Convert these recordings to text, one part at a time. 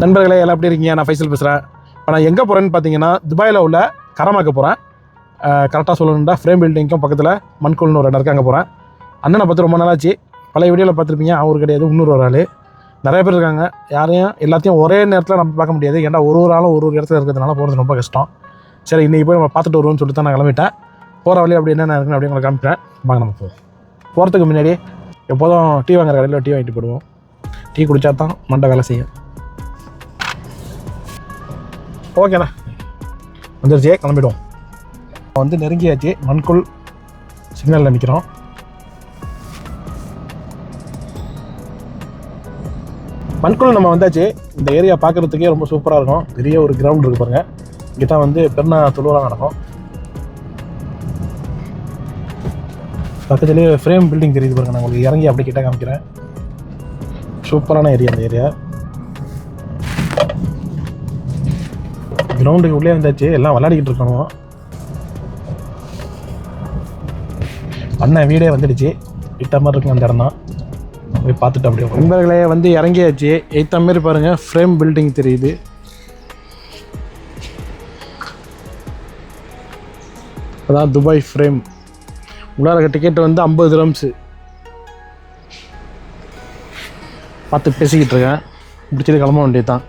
நண்பர்களே எல்லாம் எப்படி இருக்கீங்க? நான் ஃபைசல் பேசுகிறேன். இப்போ நான் எங்கே போகிறேன்னு பார்த்தீங்கன்னா துபாயில் உள்ள கரமாக்க போகிறேன். கரெக்டாக சொல்லணும்டா ஃப்ரேம் பில்டிங்க்கும் பக்கத்தில் மண்கூல்னு ஒரு இடம் இருக்குது, அங்கே போகிறேன். அண்ணனை பார்த்து ரொம்ப நாளாச்சு. பழைய வீடியோவில் பார்த்துருப்பீங்க, அவர் கிடையாது, இன்னொரு ஒரு ஆள். நிறைய பேர் இருக்காங்க. யாரையும் எல்லாத்தையும் ஒரே நேரத்தில் நம்ம பார்க்க முடியாது. ஏன்னா ஒரு ஆளும் ஒரு இடத்துல இருக்கிறதுனால போகிறது ரொம்ப கஷ்டம். சரி, இன்றைக்கி போய் நம்ம பார்த்துட்டு வருவோம்னு சொல்லிட்டு தான் நான் கிளம்பிட்டேன். போகிற வழி அப்படி என்னென்ன இருக்குன்னு அப்படி உங்களை காமிக்கிறேன். வாங்க நம்ம போகிறதுக்கு முன்னாடி எப்போதும் டீ வாங்குற கடையில் டீ வாங்கிட்டு போடுவோம். டீ குடித்தா தான் மண்டை வேலை செய்யும். ஓகேண்ணா, வந்துருச்சே, கிளம்பிடுவோம். வந்து நெருங்கியாச்சு, மண்கூல் சிக்னலில் நிற்கிறோம். மண்கூல் நம்ம வந்தாச்சு. இந்த ஏரியா பார்க்குறதுக்கே ரொம்ப சூப்பராக இருக்கும். பெரிய ஒரு கிரவுண்ட் இருக்குது பாருங்கள். இங்கே தான் வந்து பெருநா தொழுவெல்லாம் நடக்கும். பக்கத்துலேயே ஃப்ரேம் பில்டிங் தெரியுது பாருங்கள். நான் உங்களுக்கு இறங்கி அப்படி கிட்ட காமிக்கிறேன். சூப்பரான ஏரியா இந்த ஏரியா. கிரவுண்டுக்கு உள்ளே வந்தாச்சு, எல்லாம் விளையாடிக்கிட்டு இருக்கணும். அண்ணன் வீடே வந்துடுச்சு. இட்ட மாதிரி இருக்கும் அந்த இடம் தான். போய் பார்த்துட்டு அப்படியே நண்பர்களே வந்து இறங்கியாச்சு. எய்த்த மாரி பாருங்கள், ஃப்ரேம் பில்டிங் தெரியுது. அதான் துபாய் ஃப்ரேம். உள்ளார டிக்கெட் வந்து 50 dirhams. பார்த்து பேசிக்கிட்டு இருக்கேன். பிடிச்சது கிளம்ப வேண்டியது தான்.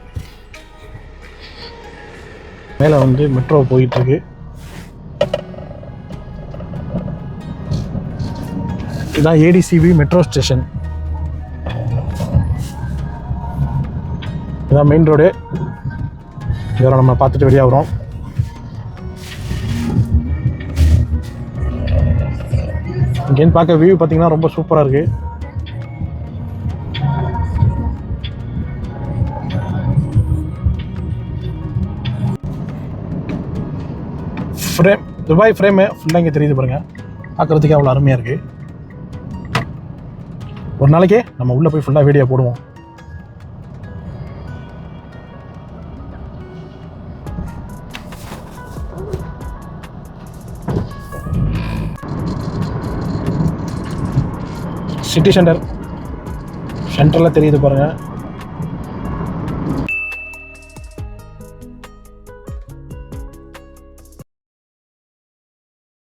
மேலே வந்து மெட்ரோ போயிட்டுருக்கு. இதுதான் ஏடிசிபி மெட்ரோ ஸ்டேஷன். இதுதான் மெயின் ரோடு. இதோட நம்ம பார்த்துட்டு வெளியே வரோம். இங்கேன்னு பார்க்க வியூ பார்த்தீங்கன்னா ரொம்ப சூப்பராக இருக்குது. ஃப்ரேம் துபாய் ஃப்ரேமு ஃபுல்லாக இங்கே தெரியுது பாருங்கள். பார்க்குறதுக்கே அவ்வளோ அருமையாக இருக்குது. ஒரு நாளைக்கே நம்ம உள்ளே போய் ஃபுல்லாக வீடியோ போடுவோம். சிட்டி சென்டரில் தெரியுது பாருங்கள்.